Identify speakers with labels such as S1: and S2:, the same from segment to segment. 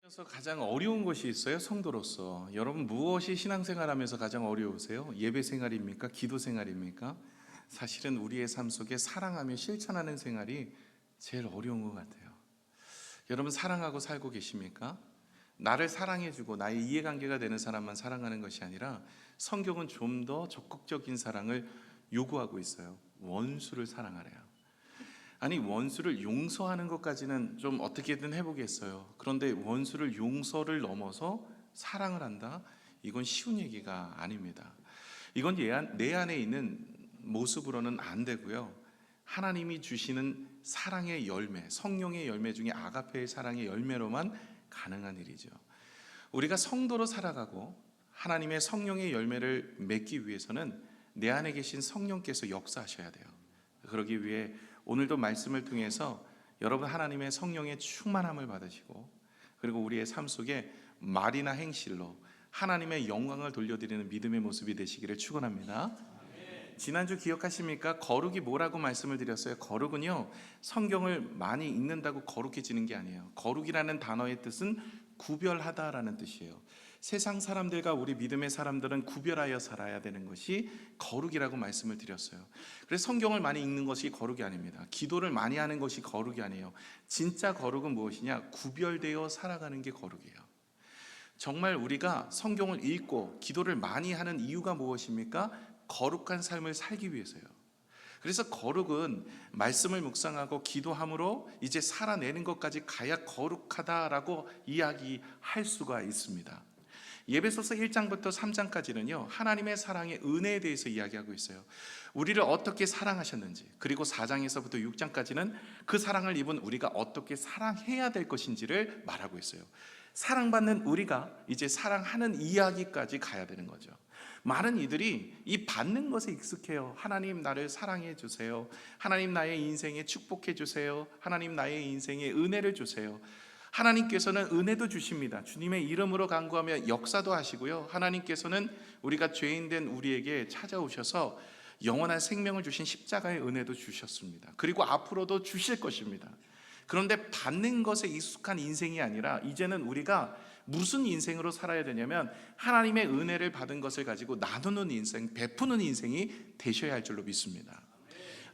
S1: 그래서 가장 어려운 것이 있어요, 성도로서. 여러분, 무엇이 신앙생활하면서 가장 어려우세요? 예배 생활입니까? 기도 생활입니까? 사실은 우리의 삶 속에 사랑하며 실천하는 생활이 제일 어려운 것 같아요. 여러분, 사랑하고 살고 계십니까? 나를 사랑해주고 나의 이해관계가 되는 사람만 사랑하는 것이 아니라 성경은 좀 더 적극적인 사랑을 요구하고 있어요. 원수를 사랑하래요. 아니, 원수를 용서하는 것까지는 좀 어떻게든 해보겠어요. 그런데 원수를 용서를 넘어서 사랑을 한다? 이건 쉬운 얘기가 아닙니다. 이건 내 안에 있는 모습으로는 안 되고요. 하나님이 주시는 사랑의 열매, 성령의 열매 중에 아가페의 사랑의 열매로만 가능한 일이죠. 우리가 성도로 살아가고 하나님의 성령의 열매를 맺기 위해서는 내 안에 계신 성령께서 역사하셔야 돼요. 그러기 위해 오늘도 말씀을 통해서 여러분 하나님의 성령의 충만함을 받으시고, 그리고 우리의 삶 속에 말이나 행실로 하나님의 영광을 돌려드리는 믿음의 모습이 되시기를 축원합니다. 지난주 기억하십니까? 거룩이 뭐라고 말씀을 드렸어요? 거룩은요, 성경을 많이 읽는다고 거룩해지는 게 아니에요. 거룩이라는 단어의 뜻은 구별하다라는 뜻이에요. 세상 사람들과 우리 믿음의 사람들은 구별하여 살아야 되는 것이 거룩이라고 말씀을 드렸어요. 그래서 성경을 많이 읽는 것이 거룩이 아닙니다. 기도를 많이 하는 것이 거룩이 아니에요. 진짜 거룩은 무엇이냐? 구별되어 살아가는 게 거룩이에요. 정말 우리가 성경을 읽고 기도를 많이 하는 이유가 무엇입니까? 거룩한 삶을 살기 위해서요. 그래서 거룩은 말씀을 묵상하고 기도함으로 이제 살아내는 것까지 가야 거룩하다라고 이야기할 수가 있습니다. 예배소서 1장부터 3장까지는요, 하나님의 사랑의 은혜에 대해서 이야기하고 있어요. 우리를 어떻게 사랑하셨는지, 그리고 4장에서부터 6장까지는 그 사랑을 입은 우리가 어떻게 사랑해야 될 것인지를 말하고 있어요. 사랑받는 우리가 이제 사랑하는 이야기까지 가야 되는 거죠. 많은 이들이 이 받는 것에 익숙해요. 하나님 나를 사랑해 주세요. 하나님 나의 인생에 축복해 주세요. 하나님 나의 인생에 은혜를 주세요. 하나님께서는 은혜도 주십니다. 주님의 이름으로 간구하며 역사도 하시고요. 하나님께서는 우리가 죄인된 우리에게 찾아오셔서 영원한 생명을 주신 십자가의 은혜도 주셨습니다. 그리고 앞으로도 주실 것입니다. 그런데 받는 것에 익숙한 인생이 아니라 이제는 우리가 무슨 인생으로 살아야 되냐면 하나님의 은혜를 받은 것을 가지고 나누는 인생, 베푸는 인생이 되셔야 할 줄로 믿습니다.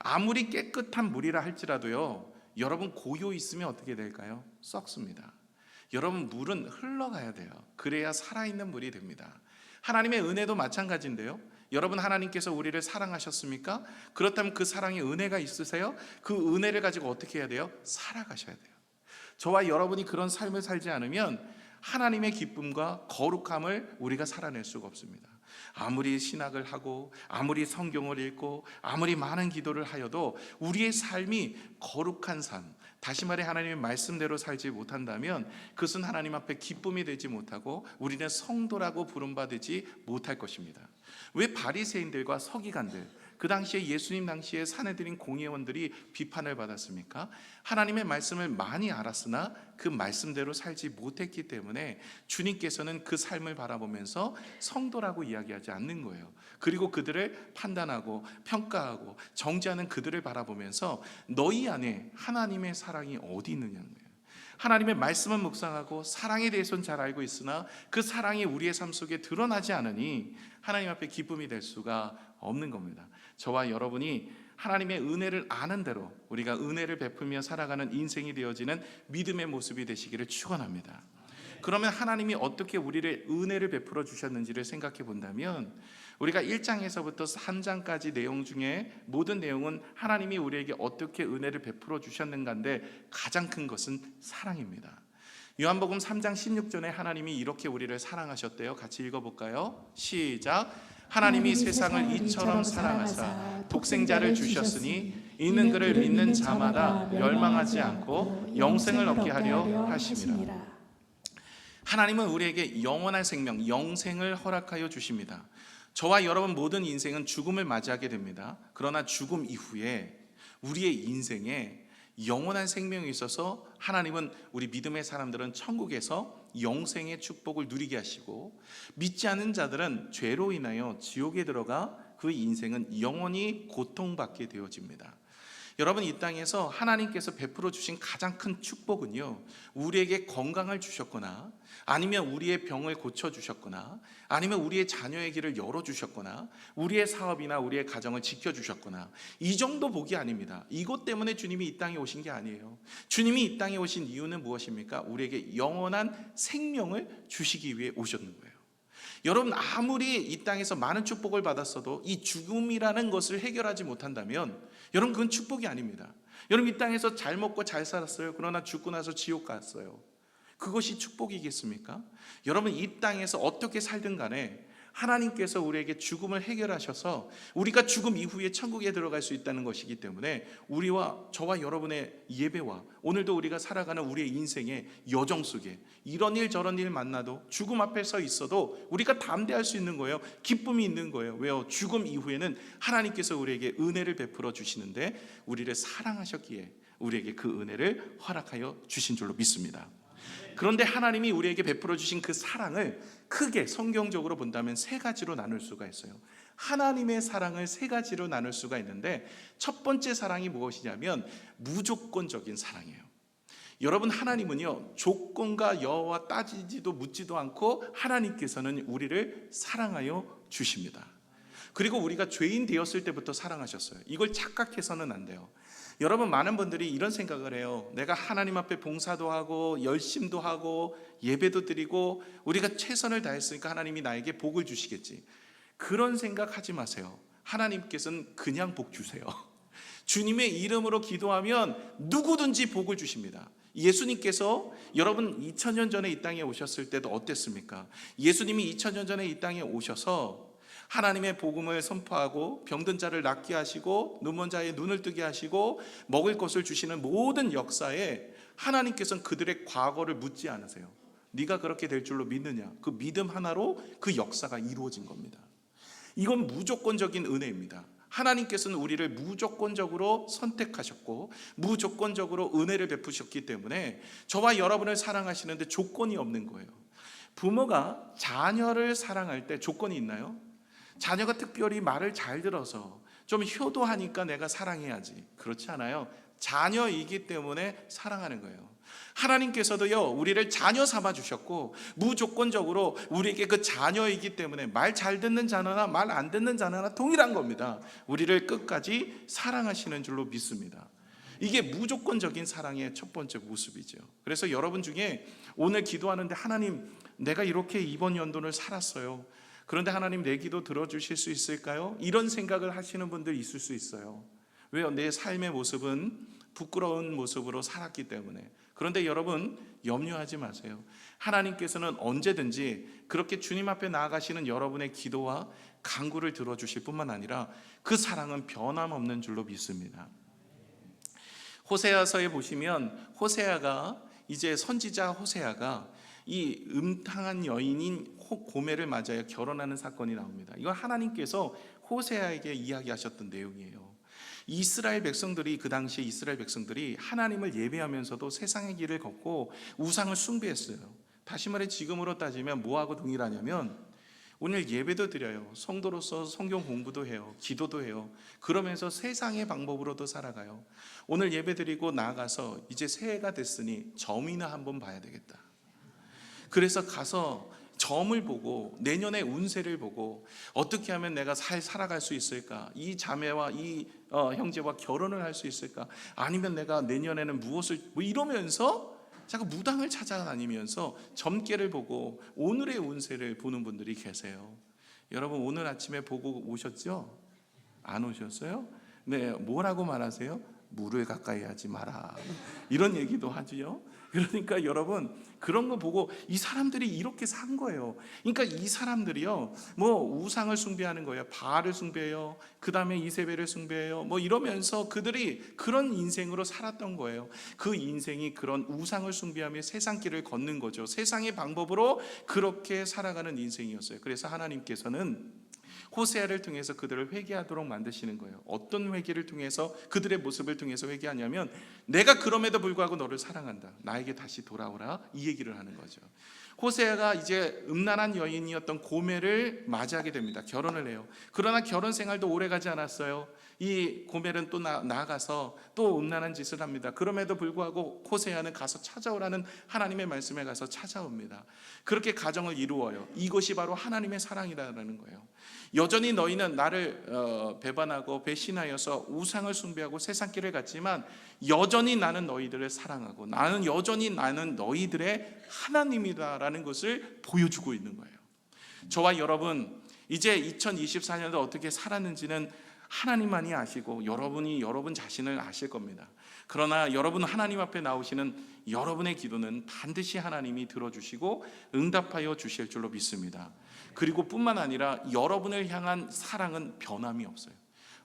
S1: 아무리 깨끗한 물이라 할지라도요, 여러분 고요 있으면 어떻게 될까요? 썩습니다. 여러분 물은 흘러가야 돼요. 그래야 살아있는 물이 됩니다. 하나님의 은혜도 마찬가지인데요, 여러분 하나님께서 우리를 사랑하셨습니까? 그렇다면 그 사랑에 은혜가 있으세요? 그 은혜를 가지고 어떻게 해야 돼요? 살아가셔야 돼요. 저와 여러분이 그런 삶을 살지 않으면 하나님의 기쁨과 거룩함을 우리가 살아낼 수가 없습니다. 아무리 신학을 하고 아무리 성경을 읽고 아무리 많은 기도를 하여도 우리의 삶이 거룩한 삶, 다시 말해 하나님의 말씀대로 살지 못한다면 그것은 하나님 앞에 기쁨이 되지 못하고 우리는 성도라고 부름받지 못할 것입니다. 왜 바리새인들과 서기관들, 그 당시에 예수님 당시에 사내들인 공회원들이 비판을 받았습니까? 하나님의 말씀을 많이 알았으나 그 말씀대로 살지 못했기 때문에 주님께서는 그 삶을 바라보면서 성도라고 이야기하지 않는 거예요. 그리고 그들을 판단하고 평가하고 정죄하는 그들을 바라보면서 너희 안에 하나님의 사랑이 어디 있느냐는 거예요. 하나님의 말씀은 묵상하고 사랑에 대해서는 잘 알고 있으나 그 사랑이 우리의 삶 속에 드러나지 않으니 하나님 앞에 기쁨이 될 수가 없는 겁니다. 저와 여러분이 하나님의 은혜를 아는 대로 우리가 은혜를 베풀며 살아가는 인생이 되어지는 믿음의 모습이 되시기를 축원합니다. 그러면 하나님이 어떻게 우리를 은혜를 베풀어 주셨는지를 생각해 본다면 우리가 1장에서부터 3장까지 내용 중에 모든 내용은 하나님이 우리에게 어떻게 은혜를 베풀어 주셨는가인데 가장 큰 것은 사랑입니다. 요한복음 3장 16절에 하나님이 이렇게 우리를 사랑하셨대요. 같이 읽어볼까요? 시작. 하나님이 세상을 이처럼 사랑하사 독생자를 주셨으니 이는 그를 믿는 자마다 멸망하지 않고 영생을 얻게 하려 하심이라. 하나님은 우리에게 영원한 생명, 영생을 허락하여 주십니다. 저와 여러분 모든 인생은 죽음을 맞이하게 됩니다. 그러나 죽음 이후에 우리의 인생에 영원한 생명이 있어서 하나님은 우리 믿음의 사람들은 천국에서 영생의 축복을 누리게 하시고, 믿지 않는 자들은 죄로 인하여 지옥에 들어가 그 인생은 영원히 고통받게 되어집니다. 여러분, 이 땅에서 하나님께서 베풀어 주신 가장 큰 축복은요, 우리에게 건강을 주셨거나, 아니면 우리의 병을 고쳐 주셨거나, 아니면 우리의 자녀의 길을 열어 주셨거나, 우리의 사업이나 우리의 가정을 지켜 주셨거나, 이 정도 복이 아닙니다. 이것 때문에 주님이 이 땅에 오신 게 아니에요. 주님이 이 땅에 오신 이유는 무엇입니까? 우리에게 영원한 생명을 주시기 위해 오셨는 거예요. 여러분, 아무리 이 땅에서 많은 축복을 받았어도 이 죽음이라는 것을 해결하지 못한다면 여러분, 그건 축복이 아닙니다. 여러분, 이 땅에서 잘 먹고 잘 살았어요. 그러나 죽고 나서 지옥 갔어요. 그것이 축복이겠습니까? 여러분, 이 땅에서 어떻게 살든 간에 하나님께서 우리에게 죽음을 해결하셔서 우리가 죽음 이후에 천국에 들어갈 수 있다는 것이기 때문에 우리와 저와 여러분의 예배와 오늘도 우리가 살아가는 우리의 인생의 여정 속에 이런 일 저런 일 만나도 죽음 앞에 서 있어도 우리가 담대할 수 있는 거예요. 기쁨이 있는 거예요. 왜요? 죽음 이후에는 하나님께서 우리에게 은혜를 베풀어 주시는데 우리를 사랑하셨기에 우리에게 그 은혜를 허락하여 주신 줄로 믿습니다. 그런데 하나님이 우리에게 베풀어 주신 그 사랑을 크게 성경적으로 본다면 세 가지로 나눌 수가 있어요. 하나님의 사랑을 세 가지로 나눌 수가 있는데, 첫 번째 사랑이 무엇이냐면 무조건적인 사랑이에요. 여러분, 하나님은요, 조건과 여와 따지지도 묻지도 않고 하나님께서는 우리를 사랑하여 주십니다. 그리고 우리가 죄인 되었을 때부터 사랑하셨어요. 이걸 착각해서는 안 돼요. 여러분, 많은 분들이 이런 생각을 해요. 내가 하나님 앞에 봉사도 하고 열심도 하고 예배도 드리고 우리가 최선을 다했으니까 하나님이 나에게 복을 주시겠지. 그런 생각하지 마세요. 하나님께서는 그냥 복 주세요. 주님의 이름으로 기도하면 누구든지 복을 주십니다. 예수님께서 여러분 2000년 전에 이 땅에 오셨을 때도 어땠습니까? 예수님이 2000년 전에 이 땅에 오셔서 하나님의 복음을 선포하고 병든 자를 낫게 하시고 눈먼 자의 눈을 뜨게 하시고 먹을 것을 주시는 모든 역사에 하나님께서는 그들의 과거를 묻지 않으세요. 네가 그렇게 될 줄로 믿느냐? 그 믿음 하나로 그 역사가 이루어진 겁니다. 이건 무조건적인 은혜입니다. 하나님께서는 우리를 무조건적으로 선택하셨고 무조건적으로 은혜를 베푸셨기 때문에 저와 여러분을 사랑하시는데 조건이 없는 거예요. 부모가 자녀를 사랑할 때 조건이 있나요? 자녀가 특별히 말을 잘 들어서 좀 효도하니까 내가 사랑해야지, 그렇지 않아요. 자녀이기 때문에 사랑하는 거예요. 하나님께서도요, 우리를 자녀 삼아 주셨고 무조건적으로 우리에게 그 자녀이기 때문에 말 잘 듣는 자녀나 말 안 듣는 자녀나 동일한 겁니다. 우리를 끝까지 사랑하시는 줄로 믿습니다. 이게 무조건적인 사랑의 첫 번째 모습이죠. 그래서 여러분 중에 오늘 기도하는데 하나님, 내가 이렇게 이번 연도를 살았어요. 그런데 하나님, 내 기도 들어주실 수 있을까요? 이런 생각을 하시는 분들 있을 수 있어요. 왜요? 내 삶의 모습은 부끄러운 모습으로 살았기 때문에. 그런데 여러분, 염려하지 마세요. 하나님께서는 언제든지 그렇게 주님 앞에 나아가시는 여러분의 기도와 간구를 들어주실 뿐만 아니라 그 사랑은 변함없는 줄로 믿습니다. 호세아서에 보시면 호세아가 이제 선지자 호세아가 이 음탕한 여인인 고멜을 맞아요 결혼하는 사건이 나옵니다. 이건 하나님께서 호세아에게 이야기하셨던 내용이에요. 이스라엘 백성들이, 그 당시에 이스라엘 백성들이 하나님을 예배하면서도 세상의 길을 걷고 우상을 숭배했어요. 다시 말해 지금으로 따지면 뭐하고 동일하냐면 오늘 예배도 드려요. 성도로서 성경 공부도 해요. 기도도 해요. 그러면서 세상의 방법으로도 살아가요. 오늘 예배 드리고 나가서 이제 새해가 됐으니 점이나 한번 봐야 되겠다. 그래서 가서 점을 보고 내년의 운세를 보고 어떻게 하면 내가 살아갈 수 있을까? 이 자매와 이 형제와 결혼을 할 수 있을까? 아니면 내가 내년에는 무엇을 이러면서 자꾸 무당을 찾아다니면서 점괘를 보고 오늘의 운세를 보는 분들이 계세요. 여러분, 오늘 아침에 보고 오셨죠? 안 오셨어요? 네, 뭐라고 말하세요? 물을 가까이 하지 마라, 이런 얘기도 하지요. 그러니까 여러분, 그런 거 보고 이 사람들이 이렇게 산 거예요. 그러니까 이 사람들이요, 뭐 우상을 숭배하는 거예요. 바알을 숭배해요. 그 다음에 이세벨을 숭배해요. 뭐 이러면서 그들이 그런 인생으로 살았던 거예요. 그 인생이 그런 우상을 숭배하며 세상 길을 걷는 거죠. 세상의 방법으로 그렇게 살아가는 인생이었어요. 그래서 하나님께서는 호세아를 통해서 그들을 회개하도록 만드시는 거예요. 어떤 회개를 통해서, 그들의 모습을 통해서 회개하냐면, 내가 그럼에도 불구하고 너를 사랑한다, 나에게 다시 돌아오라, 이 얘기를 하는 거죠. 호세아가 이제 음란한 여인이었던 고멜을 맞이하게 됩니다. 결혼을 해요. 그러나 결혼 생활도 오래 가지 않았어요. 이 고멜은 또 나아가서 또 음란한 짓을 합니다. 그럼에도 불구하고 호세아는 가서 찾아오라는 하나님의 말씀에 가서 찾아옵니다. 그렇게 가정을 이루어요. 이것이 바로 하나님의 사랑이라는 거예요. 여전히 너희는 나를 배반하고 배신하여서 우상을 숭배하고 세상길을 갔지만 여전히 나는 너희들을 사랑하고 나는 너희들의 하나님이다라는 것을 보여주고 있는 거예요. 저와 여러분, 이제 2024년도 어떻게 살았는지는 하나님만이 아시고 여러분이 여러분 자신을 아실 겁니다. 그러나 여러분 하나님 앞에 나오시는 여러분의 기도는 반드시 하나님이 들어주시고 응답하여 주실 줄로 믿습니다. 그리고 뿐만 아니라 여러분을 향한 사랑은 변함이 없어요.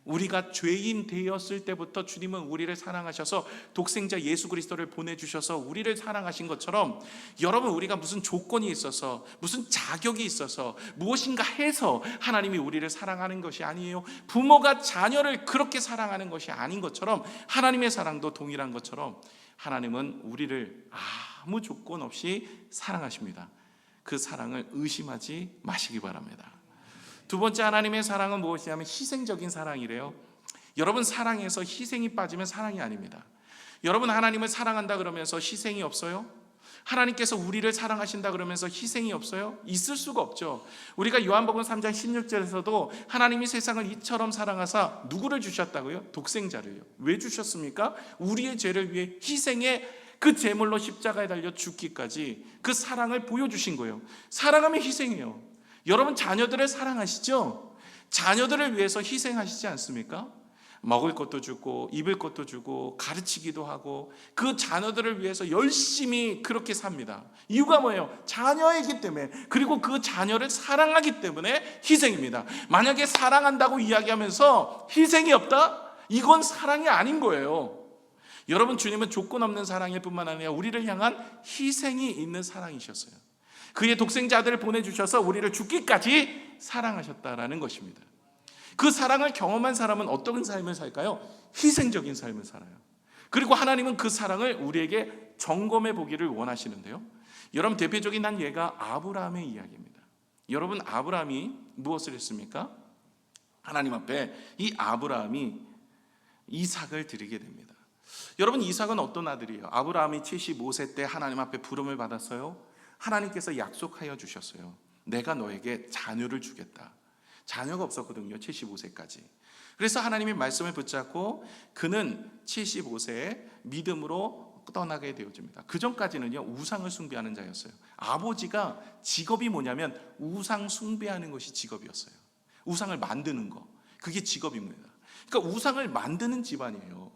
S1: 우리가 죄인 되었을 때부터 주님은 우리를 사랑하셔서 독생자 예수 그리스도를 보내주셔서 우리를 사랑하신 것처럼, 여러분, 우리가 무슨 조건이 있어서, 무슨 자격이 있어서, 무엇인가 해서 하나님이 우리를 사랑하는 것이 아니에요. 부모가 자녀를 그렇게 사랑하는 것이 아닌 것처럼 하나님의 사랑도 동일한 것처럼 하나님은 우리를 아무 조건 없이 사랑하십니다. 그 사랑을 의심하지 마시기 바랍니다. 두 번째, 하나님의 사랑은 무엇이냐면 희생적인 사랑이래요. 여러분, 사랑에서 희생이 빠지면 사랑이 아닙니다. 여러분, 하나님을 사랑한다 그러면서 희생이 없어요? 하나님께서 우리를 사랑하신다 그러면서 희생이 없어요? 있을 수가 없죠. 우리가 요한복음 3장 16절에서도 하나님이 세상을 이처럼 사랑하사 누구를 주셨다고요? 독생자를요. 왜 주셨습니까? 우리의 죄를 위해 희생해 그 제물로 십자가에 달려 죽기까지 그 사랑을 보여주신 거예요. 사랑하면 희생이에요. 여러분, 자녀들을 사랑하시죠? 자녀들을 위해서 희생하시지 않습니까? 먹을 것도 주고 입을 것도 주고 가르치기도 하고 그 자녀들을 위해서 열심히 그렇게 삽니다. 이유가 뭐예요? 자녀이기 때문에, 그리고 그 자녀를 사랑하기 때문에 희생입니다. 만약에 사랑한다고 이야기하면서 희생이 없다? 이건 사랑이 아닌 거예요. 여러분, 주님은 조건 없는 사랑일 뿐만 아니라 우리를 향한 희생이 있는 사랑이셨어요. 그의 독생자 아들을 보내주셔서 우리를 죽기까지 사랑하셨다라는 것입니다. 그 사랑을 경험한 사람은 어떤 삶을 살까요? 희생적인 삶을 살아요. 그리고 하나님은 그 사랑을 우리에게 점검해 보기를 원하시는데요, 여러분, 대표적인 한 예가 아브라함의 이야기입니다. 여러분, 아브라함이 무엇을 했습니까? 하나님 앞에 이 아브라함이 이삭을 드리게 됩니다. 여러분, 이삭은 어떤 아들이에요? 아브라함이 75세 때 하나님 앞에 부름을 받았어요. 하나님께서 약속하여 주셨어요. 내가 너에게 자녀를 주겠다. 자녀가 없었거든요, 75세까지. 그래서 하나님의 말씀을 붙잡고 그는 75세에 믿음으로 떠나게 되어집니다. 그 전까지는요, 우상을 숭배하는 자였어요. 아버지가 직업이 뭐냐면 우상 숭배하는 것이 직업이었어요. 우상을 만드는 거, 그게 직업입니다. 그러니까 우상을 만드는 집안이에요.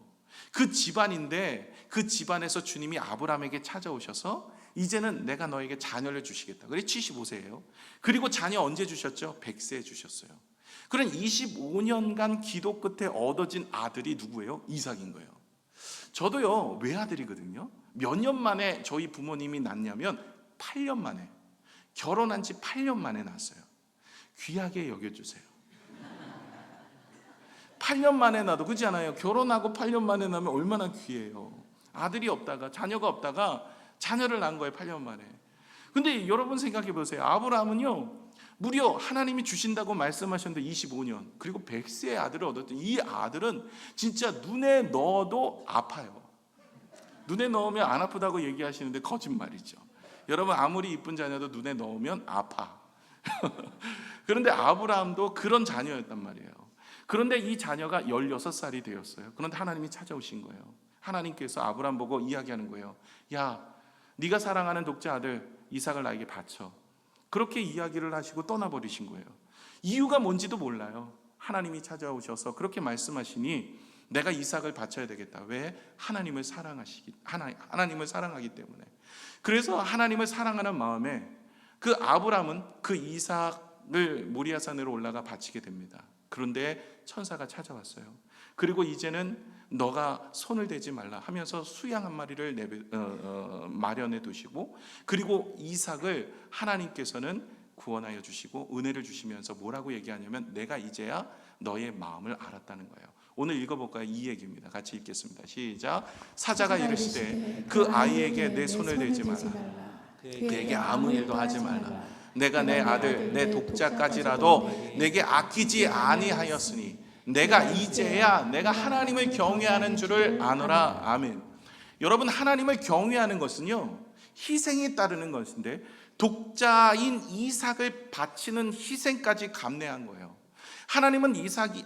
S1: 그 집안인데 그 집안에서 주님이 아브라함에게 찾아오셔서 이제는 내가 너에게 자녀를 주시겠다. 그래 75세예요. 그리고 자녀 언제 주셨죠? 100세에 주셨어요. 그런 25년간 기도 끝에 얻어진 아들이 누구예요? 이삭인 거예요. 저도요, 외아들이거든요. 몇 년 만에 저희 부모님이 낳냐면 8년 만에, 결혼한 지 8년 만에 낳았어요. 귀하게 여겨주세요. 8년 만에 낳아도, 그렇지 않아요? 결혼하고 8년 만에 낳으면 얼마나 귀해요. 아들이 없다가, 자녀가 없다가 자녀를 낳은 거예요, 8년 만에. 근데 여러분 생각해 보세요. 아브라함은요, 무려 하나님이 주신다고 말씀하셨는데 25년, 그리고 100세의 아들을 얻었더니 이 아들은 진짜 눈에 넣어도 아파요. 눈에 넣으면 안 아프다고 얘기하시는데 거짓말이죠. 여러분, 아무리 이쁜 자녀도 눈에 넣으면 아파. 그런데 아브라함도 그런 자녀였단 말이에요. 그런데 이 자녀가 16살이 되었어요. 그런데 하나님이 찾아오신 거예요. 하나님께서 아브라함 보고 이야기하는 거예요. 야, 네가 사랑하는 독자 아들 이삭을 나에게 바쳐. 그렇게 이야기를 하시고 떠나버리신 거예요. 이유가 뭔지도 몰라요. 하나님이 찾아오셔서 그렇게 말씀하시니 내가 이삭을 바쳐야 되겠다. 왜? 하나님을 사랑하기 때문에. 그래서 하나님을 사랑하는 마음에 그 아브라함은 그 이삭을 모리아산으로 올라가 바치게 됩니다. 그런데 천사가 찾아왔어요. 그리고 이제는 너가 손을 대지 말라 하면서 수양 한 마리를 마련해 두시고, 그리고 이삭을 하나님께서는 구원하여 주시고 은혜를 주시면서 뭐라고 얘기하냐면 내가 이제야 너의 마음을 알았다는 거예요. 오늘 읽어볼까요? 이 얘기입니다. 같이 읽겠습니다. 시작. 사자가 이르시되 그 아이에게 내 손을 대지 말라. 그에게 아무 일도 하지 말라. 내가 내 아들 내 독자까지라도 내게 아끼지 아니하였으니 내가 이제야 내가 하나님을 경외하는 줄을 아노라. 아멘. 여러분, 하나님을 경외하는 것은요 희생이 따르는 것인데 독자인 이삭을 바치는 희생까지 감내한 거예요. 하나님은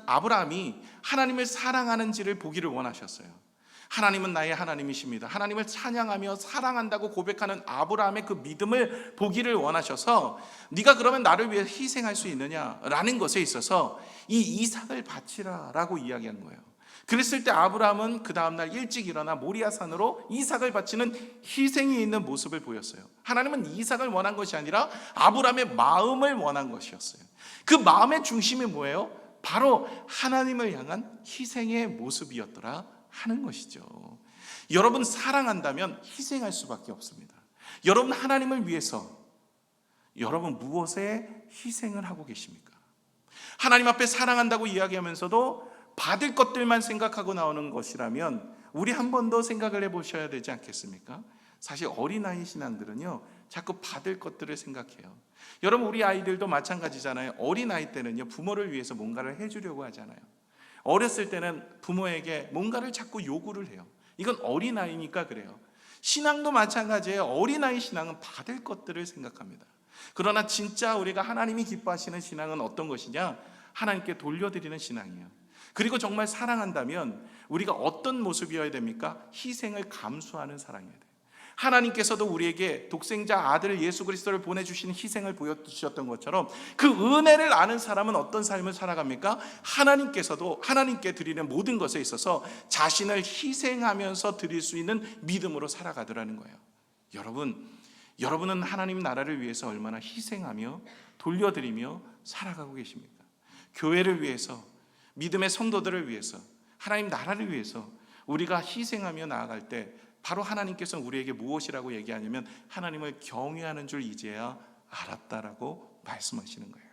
S1: 아브라함이 하나님을 사랑하는지를 보기를 원하셨어요. 하나님은 나의 하나님이십니다. 하나님을 찬양하며 사랑한다고 고백하는 아브라함의 그 믿음을 보기를 원하셔서 네가 그러면 나를 위해 희생할 수 있느냐라는 것에 있어서 이 이삭을 바치라라고 이야기한 거예요. 그랬을 때 아브라함은 그 다음날 일찍 일어나 모리아산으로 이삭을 바치는 희생이 있는 모습을 보였어요. 하나님은 이삭을 원한 것이 아니라 아브라함의 마음을 원한 것이었어요. 그 마음의 중심이 뭐예요? 바로 하나님을 향한 희생의 모습이었더라 하는 것이죠. 여러분, 사랑한다면 희생할 수밖에 없습니다. 여러분, 하나님을 위해서 여러분 무엇에 희생을 하고 계십니까? 하나님 앞에 사랑한다고 이야기하면서도 받을 것들만 생각하고 나오는 것이라면 우리 한 번 더 생각을 해보셔야 되지 않겠습니까? 사실 어린아이 신앙들은요 자꾸 받을 것들을 생각해요. 여러분, 우리 아이들도 마찬가지잖아요. 어린아이 때는요 부모를 위해서 뭔가를 해주려고 하잖아요. 어렸을 때는 부모에게 뭔가를 자꾸 요구를 해요. 이건 어린아이니까 그래요. 신앙도 마찬가지예요. 어린아이 신앙은 받을 것들을 생각합니다. 그러나 진짜 우리가 하나님이 기뻐하시는 신앙은 어떤 것이냐? 하나님께 돌려드리는 신앙이에요. 그리고 정말 사랑한다면 우리가 어떤 모습이어야 됩니까? 희생을 감수하는 사랑이어야 돼요. 하나님께서도 우리에게 독생자 아들 예수 그리스도를 보내주신 희생을 보여주셨던 것처럼 그 은혜를 아는 사람은 어떤 삶을 살아갑니까? 하나님께서도 하나님께 드리는 모든 것에 있어서 자신을 희생하면서 드릴 수 있는 믿음으로 살아가더라는 거예요. 여러분은 하나님 나라를 위해서 얼마나 희생하며 돌려드리며 살아가고 계십니까? 교회를 위해서, 믿음의 성도들을 위해서, 하나님 나라를 위해서 우리가 희생하며 나아갈 때 바로 하나님께서는 우리에게 무엇이라고 얘기하냐면 하나님을 경외하는 줄 이제야 알았다라고 말씀하시는 거예요.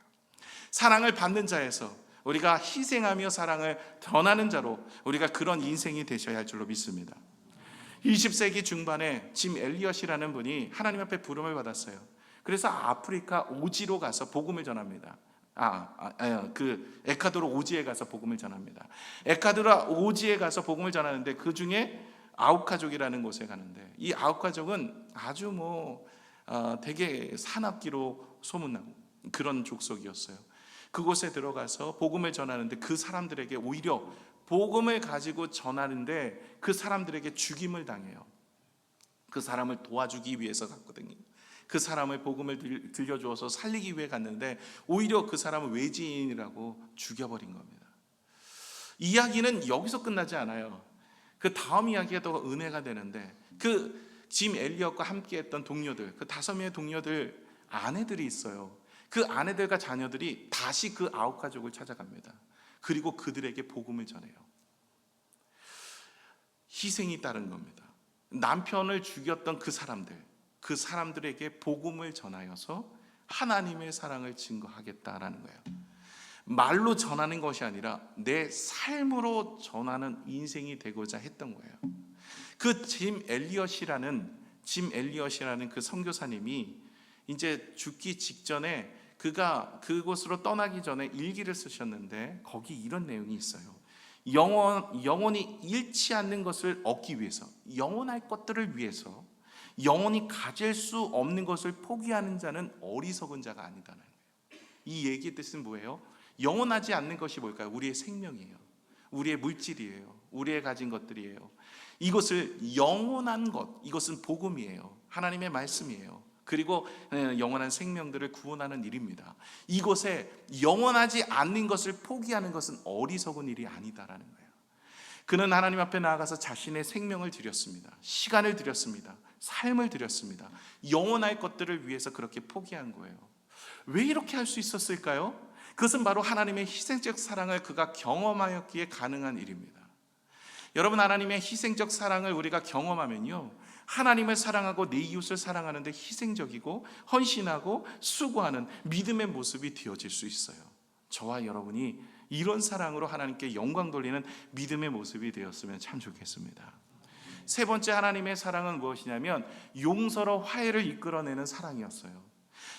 S1: 사랑을 받는 자에서 우리가 희생하며 사랑을 전하는 자로 우리가 그런 인생이 되셔야 할 줄로 믿습니다. 20세기 중반에 짐 엘리엇이라는 분이 하나님 앞에 부름을 받았어요. 그래서 아프리카 오지로 가서 복음을 전합니다. 에콰도르 오지에 가서 복음을 전합니다. 에콰도르 오지에 가서 복음을 전하는데 그 중에 아우카족이라는 곳에 가는데 이 아우카족은 아주 되게 산악기로 소문나고 그런 족속이었어요. 그곳에 들어가서 복음을 전하는데 그 사람들에게 오히려 복음을 가지고 전하는데 그 사람들에게 죽임을 당해요. 그 사람을 도와주기 위해서 갔거든요. 그 사람을 복음을 들려주어서 살리기 위해 갔는데 오히려 그 사람을 외지인이라고 죽여버린 겁니다. 이야기는 여기서 끝나지 않아요. 그 다음 이야기가 더 은혜가 되는데 그 짐 엘리엇과 함께했던 동료들, 그 5명의 동료들 아내들이 있어요. 그 아내들과 자녀들이 다시 그 아우카족을 찾아갑니다. 그리고 그들에게 복음을 전해요. 희생이 따른 겁니다. 남편을 죽였던 그 사람들에게 복음을 전하여서 하나님의 사랑을 증거하겠다라는 거예요. 말로 전하는 것이 아니라 내 삶으로 전하는 인생이 되고자 했던 거예요. 그 짐 엘리엇이라는 그 선교사님이 이제 죽기 직전에 그가 그곳으로 떠나기 전에 일기를 쓰셨는데 거기 이런 내용이 있어요. 영원히 잃지 않는 것을 얻기 위해서, 영원할 것들을 위해서 영원히 가질 수 없는 것을 포기하는 자는 어리석은 자가 아니다는 거예요. 이 얘기의 뜻은 뭐예요? 영원하지 않는 것이 뭘까요? 우리의 생명이에요. 우리의 물질이에요. 우리의 가진 것들이에요. 이것을 영원한 것, 이것은 복음이에요. 하나님의 말씀이에요. 그리고 영원한 생명들을 구원하는 일입니다. 이곳에 영원하지 않는 것을 포기하는 것은 어리석은 일이 아니다라는 거예요. 그는 하나님 앞에 나아가서 자신의 생명을 드렸습니다. 시간을 드렸습니다. 삶을 드렸습니다. 영원할 것들을 위해서 그렇게 포기한 거예요. 왜 이렇게 할 수 있었을까요? 그것은 바로 하나님의 희생적 사랑을 그가 경험하였기에 가능한 일입니다. 여러분, 하나님의 희생적 사랑을 우리가 경험하면요 하나님을 사랑하고 내 이웃을 사랑하는데 희생적이고 헌신하고 수고하는 믿음의 모습이 되어질 수 있어요. 저와 여러분이 이런 사랑으로 하나님께 영광 돌리는 믿음의 모습이 되었으면 참 좋겠습니다. 세 번째 하나님의 사랑은 무엇이냐면 용서로 화해를 이끌어내는 사랑이었어요.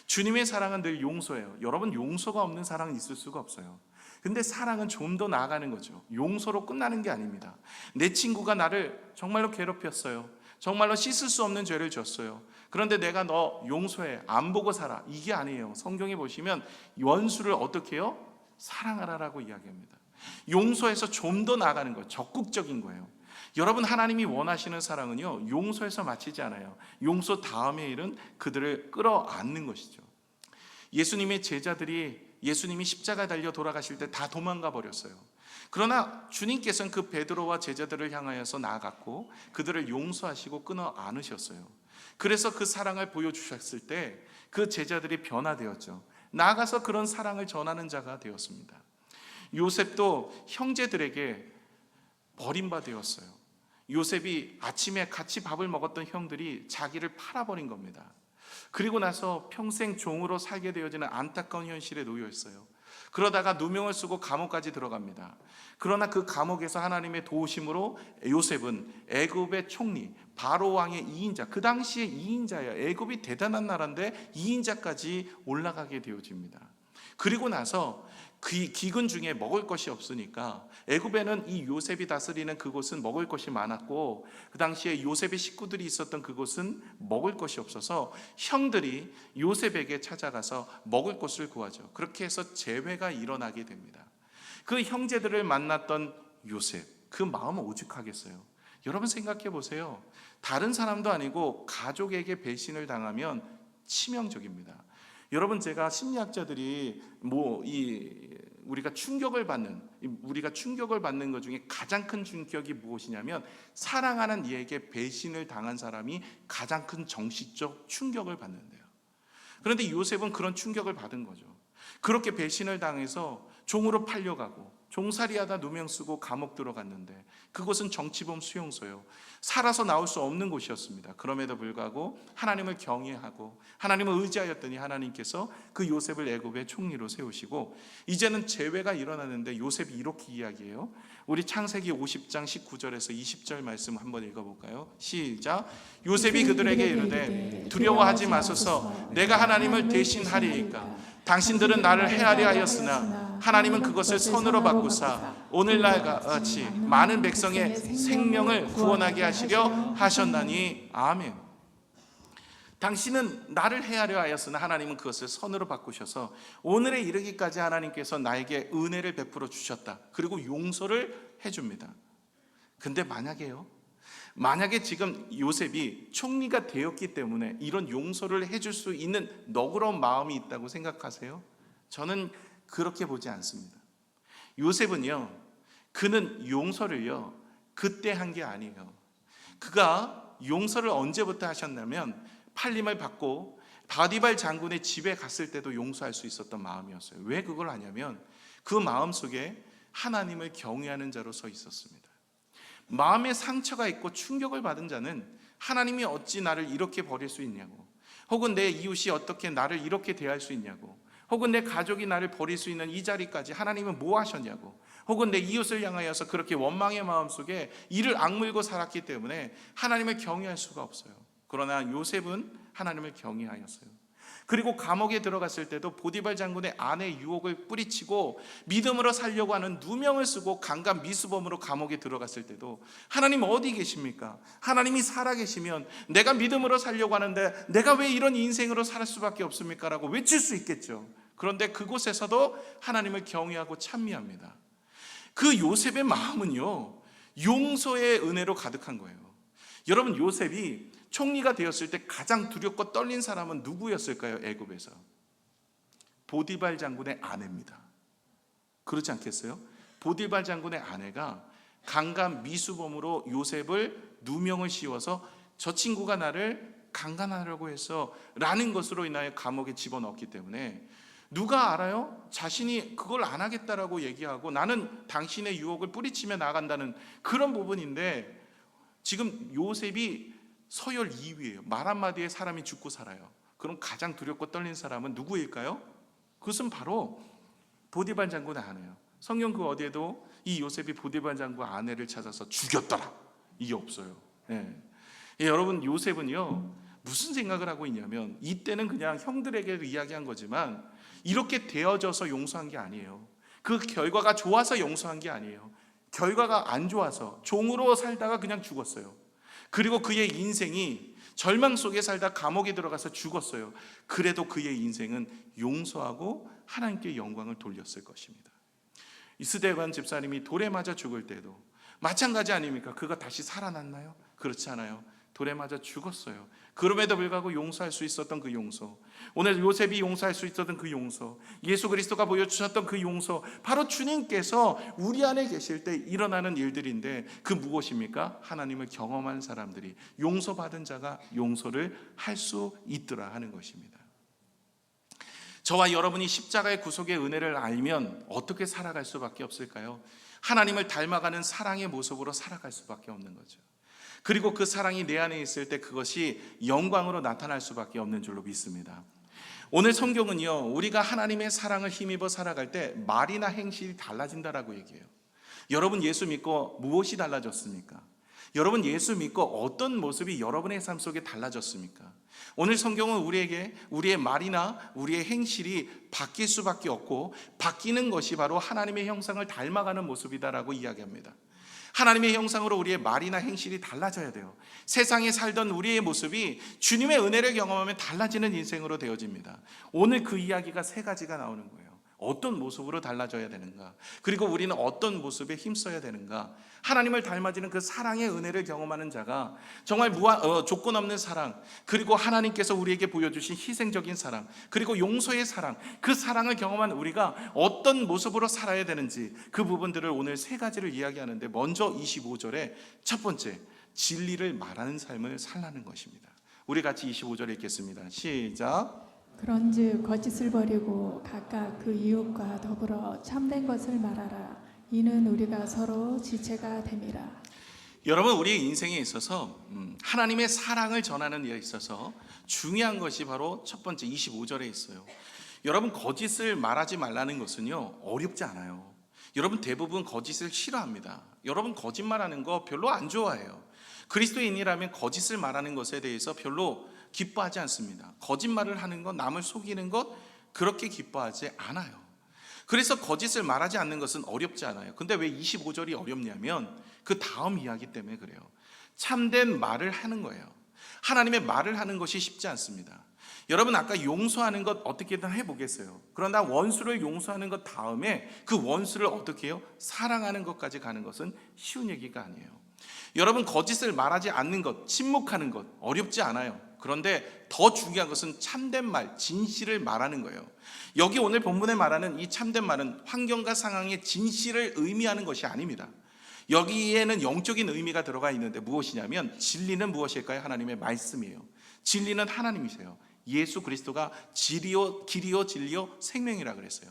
S1: 주님의 사랑은 늘 용서예요. 여러분, 용서가 없는 사랑은 있을 수가 없어요. 근데 사랑은 좀 더 나아가는 거죠. 용서로 끝나는 게 아닙니다. 내 친구가 나를 정말로 괴롭혔어요. 정말로 씻을 수 없는 죄를 졌어요. 그런데 내가 너 용서해, 안 보고 살아, 이게 아니에요. 성경에 보시면 원수를 어떻게 해요? 사랑하라라고 이야기합니다. 용서해서 좀 더 나아가는 거예요. 적극적인 거예요. 여러분, 하나님이 원하시는 사랑은요, 용서해서 마치지 않아요. 용서 다음의 일은 그들을 끌어안는 것이죠. 예수님의 제자들이 예수님이 십자가 달려 돌아가실 때 다 도망가 버렸어요. 그러나 주님께서는 그 베드로와 제자들을 향하여서 나아갔고 그들을 용서하시고 끊어 안으셨어요. 그래서 그 사랑을 보여주셨을 때 그 제자들이 변화되었죠. 나아가서 그런 사랑을 전하는 자가 되었습니다. 요셉도 형제들에게 버림받았어요. 요셉이 아침에 같이 밥을 먹었던 형들이 자기를 팔아버린 겁니다. 그리고 나서 평생 종으로 살게 되어지는 안타까운 현실에 놓여 있어요. 그러다가 누명을 쓰고 감옥까지 들어갑니다. 그러나 그 감옥에서 하나님의 도우심으로 요셉은 애굽의 총리 바로 왕의 2인자, 그 당시에 2인자예요. 애굽이 대단한 나라인데 2인자까지 올라가게 되어집니다. 그리고 나서 그 기근 중에 먹을 것이 없으니까, 애굽에는 이 요셉이 다스리는 그곳은 먹을 것이 많았고 그 당시에 요셉의 식구들이 있었던 그곳은 먹을 것이 없어서 형들이 요셉에게 찾아가서 먹을 것을 구하죠. 그렇게 해서 재회가 일어나게 됩니다. 그 형제들을 만났던 요셉, 그 마음은 오죽하겠어요. 여러분 생각해 보세요. 다른 사람도 아니고 가족에게 배신을 당하면 치명적입니다. 여러분, 제가 심리학자들이 우리가 충격을 받는 것 중에 가장 큰 충격이 무엇이냐면 사랑하는 이에게 배신을 당한 사람이 가장 큰 정신적 충격을 받는데요. 그런데 요셉은 그런 충격을 받은 거죠. 그렇게 배신을 당해서 종으로 팔려가고 종살이하다 누명 쓰고 감옥 들어갔는데 그곳은 정치범 수용소요. 살아서 나올 수 없는 곳이었습니다. 그럼에도 불구하고 하나님을 경외하고 하나님을 의지하였더니 하나님께서 그 요셉을 애굽의 총리로 세우시고 이제는 재회가 일어나는데 요셉이 이렇게 이야기해요. 우리 창세기 50장 19절에서 20절 말씀 한번 읽어볼까요? 시작. 요셉이 그들에게 이르되 두려워하지 마소서, 내가 하나님을 대신하리이까. 당신들은 나를 해하려 하였으나 하나님은 그것을 선으로 바꾸사 오늘날과 같이 많은 백성의 생명을 구원하게 하시려 하셨나니. 아멘. 당신은 나를 해하려 하였으나 하나님은 그것을 선으로 바꾸셔서 오늘에 이르기까지 하나님께서 나에게 은혜를 베풀어 주셨다. 그리고 용서를 해줍니다. 근데 만약에 지금 요셉이 총리가 되었기 때문에 이런 용서를 해줄 수 있는 너그러운 마음이 있다고 생각하세요? 저는 그렇게 보지 않습니다. 요셉은요, 그는 용서를요 그때 한 게 아니에요. 그가 용서를 언제부터 하셨냐면 팔림을 받고 바디발 장군의 집에 갔을 때도 용서할 수 있었던 마음이었어요. 왜 그걸 하냐면 그 마음 속에 하나님을 경외하는 자로 서 있었습니다. 마음에 상처가 있고 충격을 받은 자는 하나님이 어찌 나를 이렇게 버릴 수 있냐고, 혹은 내 이웃이 어떻게 나를 이렇게 대할 수 있냐고, 혹은 내 가족이 나를 버릴 수 있는 이 자리까지 하나님은 뭐 하셨냐고, 혹은 내 이웃을 향하여서 그렇게 원망의 마음 속에 이를 악물고 살았기 때문에 하나님을 경외할 수가 없어요. 그러나 요셉은 하나님을 경외하였어요. 그리고 감옥에 들어갔을 때도 보디발 장군의 아내 유혹을 뿌리치고 믿음으로 살려고 하는 누명을 쓰고 강간 미수범으로 감옥에 들어갔을 때도 하나님 어디 계십니까? 하나님이 살아계시면 내가 믿음으로 살려고 하는데 내가 왜 이런 인생으로 살 수밖에 없습니까? 라고 외칠 수 있겠죠. 그런데 그곳에서도 하나님을 경외하고 찬미합니다. 그 요셉의 마음은요, 용서의 은혜로 가득한 거예요. 여러분, 요셉이 총리가 되었을 때 가장 두렵고 떨린 사람은 누구였을까요? 애굽에서 보디발 장군의 아내입니다. 그렇지 않겠어요? 보디발 장군의 아내가 강간 미수범으로 요셉을 누명을 씌워서 저 친구가 나를 강간하려고 해서 라는 것으로 인하여 감옥에 집어넣었기 때문에 누가 알아요? 자신이 그걸 안 하겠다라고 얘기하고 나는 당신의 유혹을 뿌리치며 나간다는 그런 부분인데, 지금 요셉이 서열 2위예요. 말 한마디에 사람이 죽고 살아요. 그럼 가장 두렵고 떨린 사람은 누구일까요? 그것은 바로 보디발 장군의 아내예요. 성경 그 어디에도 이 요셉이 보디발 장군 아내를 찾아서 죽였더라 이게 없어요. 예. 예, 여러분 요셉은요 무슨 생각을 하고 있냐면 이때는 그냥 형들에게 이야기한 거지만 이렇게 되어져서 용서한 게 아니에요. 그 결과가 좋아서 용서한 게 아니에요. 결과가 안 좋아서 종으로 살다가 그냥 죽었어요. 그리고 그의 인생이 절망 속에 살다 감옥에 들어가서 죽었어요. 그래도 그의 인생은 용서하고 하나님께 영광을 돌렸을 것입니다. 이스데반 집사님이 돌에 맞아 죽을 때도 마찬가지 아닙니까? 그가 다시 살아났나요? 그렇지 않아요. 돌에 맞아 죽었어요. 그럼에도 불구하고 용서할 수 있었던 그 용서, 오늘 요셉이 용서할 수 있었던 그 용서, 예수 그리스도가 보여주셨던 그 용서, 바로 주님께서 우리 안에 계실 때 일어나는 일들인데 그 무엇입니까? 하나님을 경험한 사람들이, 용서받은 자가 용서를 할 수 있더라 하는 것입니다. 저와 여러분이 십자가의 구속의 은혜를 알면 어떻게 살아갈 수밖에 없을까요? 하나님을 닮아가는 사랑의 모습으로 살아갈 수밖에 없는 거죠. 그리고 그 사랑이 내 안에 있을 때 그것이 영광으로 나타날 수밖에 없는 줄로 믿습니다. 오늘 성경은요 우리가 하나님의 사랑을 힘입어 살아갈 때 말이나 행실이 달라진다라고 얘기해요. 여러분 예수 믿고 무엇이 달라졌습니까? 여러분 예수 믿고 어떤 모습이 여러분의 삶 속에 달라졌습니까? 오늘 성경은 우리에게 우리의 말이나 우리의 행실이 바뀔 수밖에 없고 바뀌는 것이 바로 하나님의 형상을 닮아가는 모습이다라고 이야기합니다. 하나님의 형상으로 우리의 말이나 행실이 달라져야 돼요. 세상에 살던 우리의 모습이 주님의 은혜를 경험하면 달라지는 인생으로 되어집니다. 오늘 그 이야기가 세 가지가 나오는 거예요. 어떤 모습으로 달라져야 되는가, 그리고 우리는 어떤 모습에 힘써야 되는가. 하나님을 닮아지는 그 사랑의 은혜를 경험하는 자가 정말 조건 없는 사랑, 그리고 하나님께서 우리에게 보여주신 희생적인 사랑, 그리고 용서의 사랑, 그 사랑을 경험한 우리가 어떤 모습으로 살아야 되는지 그 부분들을 오늘 세 가지를 이야기하는데, 먼저 25절에 첫 번째, 진리를 말하는 삶을 살라는 것입니다. 우리 같이 25절 읽겠습니다. 시작.
S2: 그런즉 거짓을 버리고 각각 그 이웃과 더불어 참된 것을 말하라. 이는 우리가 서로 지체가 됨이라.
S1: 여러분 우리의 인생에 있어서 하나님의 사랑을 전하는 데 있어서 중요한 것이 바로 첫 번째 25절에 있어요. 여러분 거짓을 말하지 말라는 것은요 어렵지 않아요. 여러분 대부분 거짓을 싫어합니다. 여러분 거짓말하는 거 별로 안 좋아해요. 그리스도인이라면 거짓을 말하는 것에 대해서 별로 기뻐하지 않습니다. 거짓말을 하는 것, 남을 속이는 것 그렇게 기뻐하지 않아요. 그래서 거짓을 말하지 않는 것은 어렵지 않아요. 근데 왜 25절이 어렵냐면 그 다음 이야기 때문에 그래요. 참된 말을 하는 거예요. 하나님의 말을 하는 것이 쉽지 않습니다. 여러분 아까 용서하는 것 어떻게든 해보겠어요. 그러나 원수를 용서하는 것 다음에 그 원수를 어떻게 해요? 사랑하는 것까지 가는 것은 쉬운 얘기가 아니에요. 여러분 거짓을 말하지 않는 것, 침묵하는 것 어렵지 않아요. 그런데 더 중요한 것은 참된 말, 진실을 말하는 거예요. 여기 오늘 본문에 말하는 이 참된 말은 환경과 상황의 진실을 의미하는 것이 아닙니다. 여기에는 영적인 의미가 들어가 있는데 무엇이냐면 진리는 무엇일까요? 하나님의 말씀이에요. 진리는 하나님이세요. 예수 그리스도가 길이요 진리요 생명이라 그랬어요.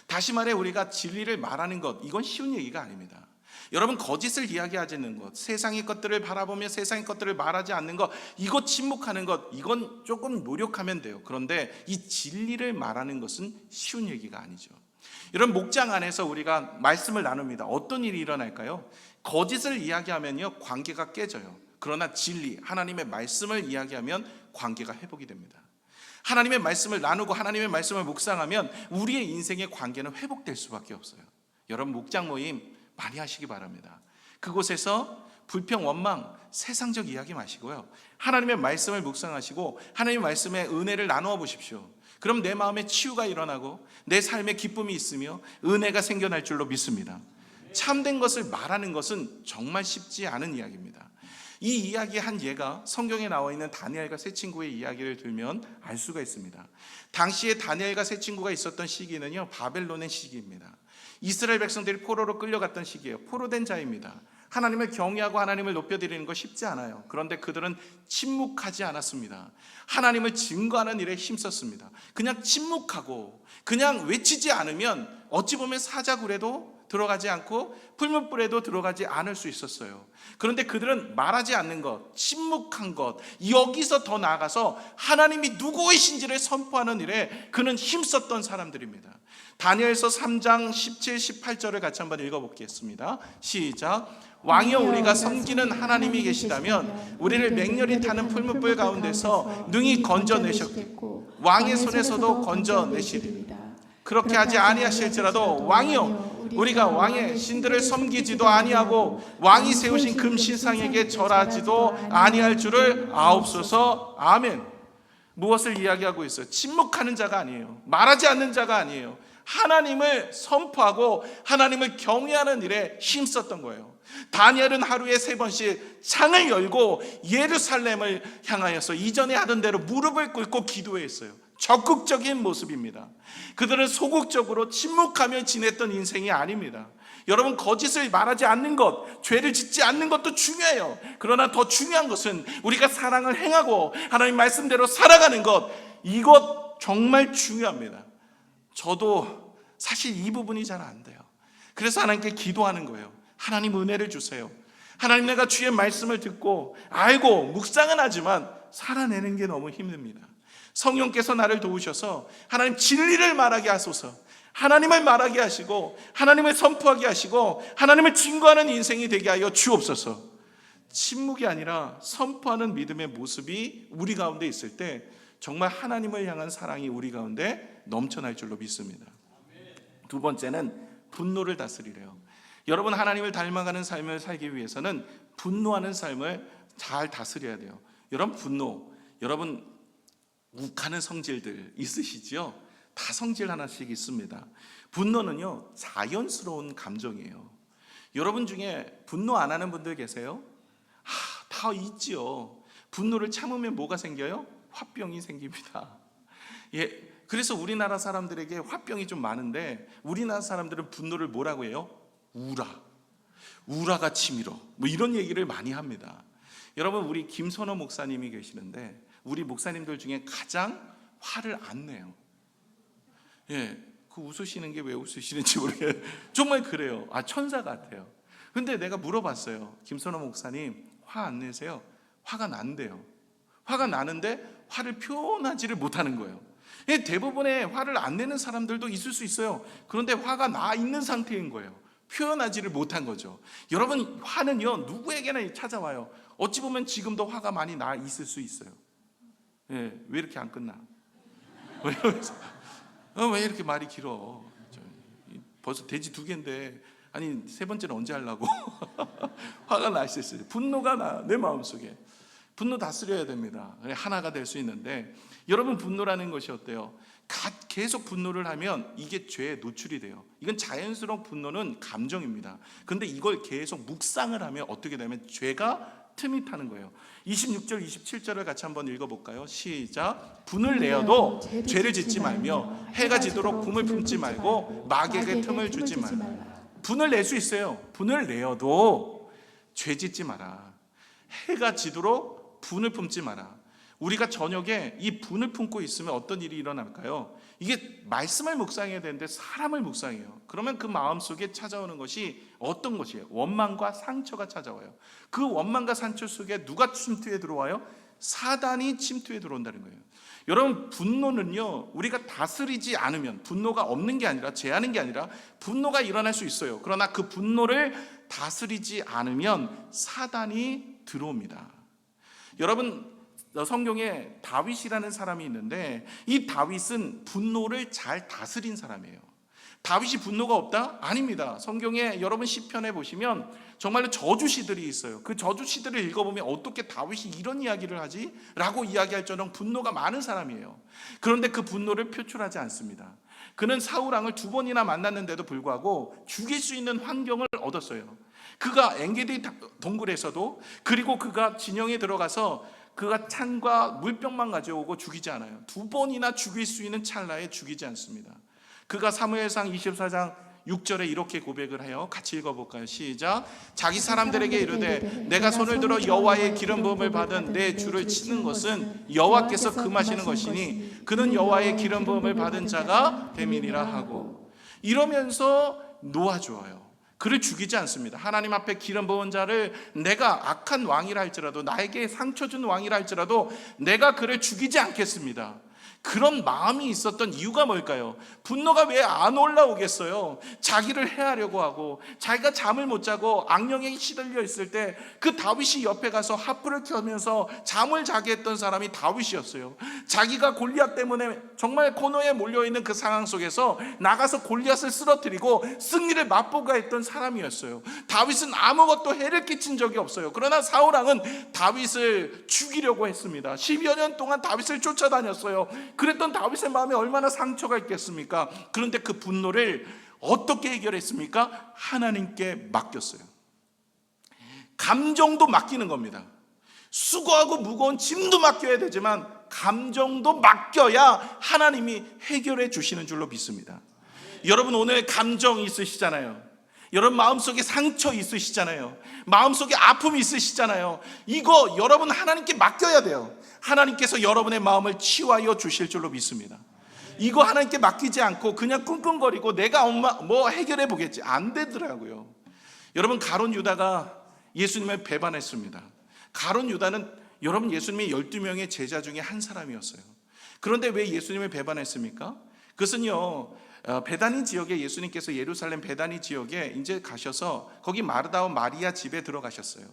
S1: 다시 말해 우리가 진리를 말하는 것, 이건 쉬운 얘기가 아닙니다. 여러분 거짓을 이야기하지 않는 것, 세상의 것들을 바라보며 세상의 것들을 말하지 않는 것, 이거 침묵하는 것, 이건 조금 노력하면 돼요. 그런데 이 진리를 말하는 것은 쉬운 얘기가 아니죠. 여러분 목장 안에서 우리가 말씀을 나눕니다. 어떤 일이 일어날까요? 거짓을 이야기하면요 관계가 깨져요. 그러나 진리, 하나님의 말씀을 이야기하면 관계가 회복이 됩니다. 하나님의 말씀을 나누고 하나님의 말씀을 묵상하면 우리의 인생의 관계는 회복될 수밖에 없어요. 여러분 목장 모임 많이 하시기 바랍니다. 그곳에서 불평, 원망, 세상적 이야기 마시고요. 하나님의 말씀을 묵상하시고 하나님의 말씀의 은혜를 나누어 보십시오. 그럼 내 마음에 치유가 일어나고 내 삶에 기쁨이 있으며 은혜가 생겨날 줄로 믿습니다. 참된 것을 말하는 것은 정말 쉽지 않은 이야기입니다. 이 이야기의 한 예가 성경에 나와 있는 다니엘과 세 친구의 이야기를 들면 알 수가 있습니다. 당시에 다니엘과 세 친구가 있었던 시기는요 바벨론의 시기입니다. 이스라엘 백성들이 포로로 끌려갔던 시기예요. 포로된 자입니다. 하나님을 경외하고 하나님을 높여드리는 거 쉽지 않아요. 그런데 그들은 침묵하지 않았습니다. 하나님을 증거하는 일에 힘썼습니다. 그냥 침묵하고 그냥 외치지 않으면 어찌 보면 사자굴에도 들어가지 않고 풀무불에도 들어가지 않을 수 있었어요. 그런데 그들은 말하지 않는 것, 침묵한 것, 여기서 더 나아가서 하나님이 누구이신지를 선포하는 일에 그는 힘썼던 사람들입니다. 다니엘서 3장 17, 18절을 같이 한번 읽어보겠습니다. 시작. 왕이여, 우리가 섬기는 하나님이 계시다면 우리를 맹렬히 타는 풀무불 가운데서 능히 건져내셨고 왕의 손에서도 건져내시리. 그렇게 하지 아니하실지라도 왕이여, 우리가 왕의 신들을 섬기지도 아니하고 왕이 세우신 금신상에게 절하지도 아니할 줄을 아옵소서. 아멘. 무엇을 이야기하고 있어요? 침묵하는 자가 아니에요. 말하지 않는 자가 아니에요. 하나님을 선포하고 하나님을 경외하는 일에 힘썼던 거예요. 다니엘은 하루에 3번씩 창을 열고 예루살렘을 향하여서 이전에 하던 대로 무릎을 꿇고 기도했어요. 적극적인 모습입니다. 그들은 소극적으로 침묵하며 지냈던 인생이 아닙니다. 여러분, 거짓을 말하지 않는 것, 죄를 짓지 않는 것도 중요해요. 그러나 더 중요한 것은 우리가 사랑을 행하고 하나님 말씀대로 살아가는 것, 이것 정말 중요합니다. 저도 사실 이 부분이 잘 안 돼요. 그래서 하나님께 기도하는 거예요. 하나님 은혜를 주세요. 하나님, 내가 주의 말씀을 듣고 알고 묵상은 하지만 살아내는 게 너무 힘듭니다. 성령께서 나를 도우셔서 하나님 진리를 말하게 하소서. 하나님을 말하게 하시고 하나님을 선포하게 하시고 하나님을 증거하는 인생이 되게 하여 주옵소서. 침묵이 아니라 선포하는 믿음의 모습이 우리 가운데 있을 때 정말 하나님을 향한 사랑이 우리 가운데 넘쳐날 줄로 믿습니다. 두 번째는 분노를 다스리래요. 여러분, 하나님을 닮아가는 삶을 살기 위해서는 분노하는 삶을 잘 다스려야 돼요. 여러분, 분노, 여러분 욱하는 성질들 있으시지요? 다 성질 하나씩 있습니다. 분노는요, 자연스러운 감정이에요. 여러분 중에 분노 안 하는 분들 계세요? 다 있지요. 분노를 참으면 뭐가 생겨요? 화병이 생깁니다. 예, 그래서 우리나라 사람들에게 화병이 좀 많은데 우리나라 사람들은 분노를 뭐라고 해요? 우라가 치밀어, 뭐 이런 얘기를 많이 합니다. 여러분, 우리 김선호 목사님이 계시는데 우리 목사님들 중에 가장 화를 안 내요. 예, 그 웃으시는 게 왜 웃으시는지 모르겠어요. 정말 그래요. 천사 같아요. 근데 내가 물어봤어요. 김선호 목사님, 화 안 내세요? 화가 난대요. 화가 나는데 화를 표현하지를 못하는 거예요. 예, 대부분의 화를 안 내는 사람들도 있을 수 있어요. 그런데 화가 나 있는 상태인 거예요. 표현하지를 못한 거죠. 여러분, 화는요, 누구에게나 찾아와요. 어찌 보면 지금도 화가 많이 나 있을 수 있어요. 예, 왜 이렇게 안 끝나? 왜 이렇게 말이 길어? 벌써 돼지 2개인데 아니 3번째는 언제 하려고? 화가 날 수 있어요. 분노가 나, 내 마음속에. 분노 다스려야 됩니다. 하나가 될 수 있는데, 여러분, 분노라는 것이 어때요? 계속 분노를 하면 이게 죄에 노출이 돼요. 이건 자연스러운 분노는 감정입니다. 그런데 이걸 계속 묵상을 하면 어떻게 되면 죄가 틈이 타는 거예요. 26절, 27절을 같이 한번 읽어볼까요? 시작. 분을 내어도 죄를 짓지 말며 해가 지도록 꿈을 품지 말고 마귀에게 틈을 주지 말라. 분을 낼 수 있어요. 분을 내어도 죄 짓지 마라. 해가 지도록 분을 품지 마라. 우리가 저녁에 이 분을 품고 있으면 어떤 일이 일어날까요? 이게 말씀을 묵상해야 되는데 사람을 묵상해요. 그러면 그 마음속에 찾아오는 것이 어떤 것이에요? 원망과 상처가 찾아와요. 그 원망과 상처 속에 누가 침투해 들어와요? 사단이 침투해 들어온다는 거예요. 여러분, 분노는요, 우리가 다스리지 않으면, 분노가 없는 게 아니라, 제하는 게 아니라 분노가 일어날 수 있어요. 그러나 그 분노를 다스리지 않으면 사단이 들어옵니다. 여러분, 성경에 다윗이라는 사람이 있는데 이 다윗은 분노를 잘 다스린 사람이에요. 다윗이 분노가 없다? 아닙니다. 성경에 여러분 시편에 보시면 정말로 저주시들이 있어요. 그 저주시들을 읽어보면 어떻게 다윗이 이런 이야기를 하지? 라고 이야기할 정도로 분노가 많은 사람이에요. 그런데 그 분노를 표출하지 않습니다. 그는 사울왕을 2번이나 만났는데도 불구하고 죽일 수 있는 환경을 얻었어요. 그가 엔게디 동굴에서도, 그리고 그가 진영에 들어가서 그가 창과 물병만 가져오고 죽이지 않아요. 2번이나 죽일 수 있는 찰나에 죽이지 않습니다. 그가 사무엘상 24장 6절에 이렇게 고백을 해요. 같이 읽어볼까요? 시작. 자기 사람들에게 이르되 내가 손을 들어 여호와의 기름 부음을 받은 내 주를 치는 것은 여호와께서 금하시는 것이니 그는 여호와의 기름 부음을 받은 자가 됨이니라 하고, 이러면서 놓아주어요. 그를 죽이지 않습니다. 하나님 앞에 기름 부은 자를 내가 악한 왕이라 할지라도, 나에게 상처 준 왕이라 할지라도 내가 그를 죽이지 않겠습니다. 그런 마음이 있었던 이유가 뭘까요? 분노가 왜 안 올라오겠어요? 자기를 해하려고 하고, 자기가 잠을 못 자고 악령에 시들려 있을 때 그 다윗이 옆에 가서 하프를 켜면서 잠을 자게 했던 사람이 다윗이었어요. 자기가 골리앗 때문에 정말 고노에 몰려있는 그 상황 속에서 나가서 골리앗을 쓰러뜨리고 승리를 맛보가 했던 사람이었어요. 다윗은 아무것도 해를 끼친 적이 없어요. 그러나 사울왕은 다윗을 죽이려고 했습니다. 10여 년 동안 다윗을 쫓아다녔어요. 그랬던 다윗의 마음에 얼마나 상처가 있겠습니까? 그런데 그 분노를 어떻게 해결했습니까? 하나님께 맡겼어요. 감정도 맡기는 겁니다. 수고하고 무거운 짐도 맡겨야 되지만 감정도 맡겨야 하나님이 해결해 주시는 줄로 믿습니다. 여러분, 오늘 감정 있으시잖아요. 여러분 마음속에 상처 있으시잖아요. 마음속에 아픔이 있으시잖아요. 이거 여러분 하나님께 맡겨야 돼요. 하나님께서 여러분의 마음을 치유하여 주실 줄로 믿습니다. 이거 하나님께 맡기지 않고 그냥 끙끙거리고 내가 뭐 해결해 보겠지, 안 되더라고요. 여러분, 가룟 유다가 예수님을 배반했습니다. 가룟 유다는 여러분 예수님의 12명의 제자 중에 한 사람이었어요. 그런데 왜 예수님을 배반했습니까? 그것은요, 베다니 지역에, 예수님께서 예루살렘 베다니 지역에 이제 가셔서 거기 마르다와 마리아 집에 들어가셨어요.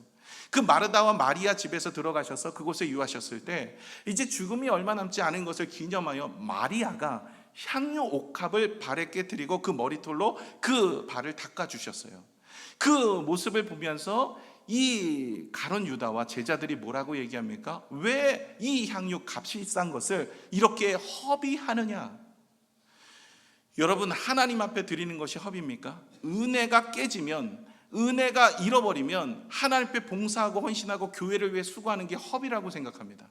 S1: 그 마르다와 마리아 집에서 들어가셔서 그곳에 유하셨을 때 이제 죽음이 얼마 남지 않은 것을 기념하여 마리아가 향유 옥합을 발에 깨뜨리고 그 머리털로 그 발을 닦아주셨어요. 그 모습을 보면서 이 가룟 유다와 제자들이 뭐라고 얘기합니까? 왜 이 향유 값이 싼 것을 이렇게 허비하느냐? 여러분, 하나님 앞에 드리는 것이 허비입니까? 은혜가 깨지면, 은혜가 잃어버리면 하나님 앞에 봉사하고 헌신하고 교회를 위해 수고하는 게 허비라고 생각합니다.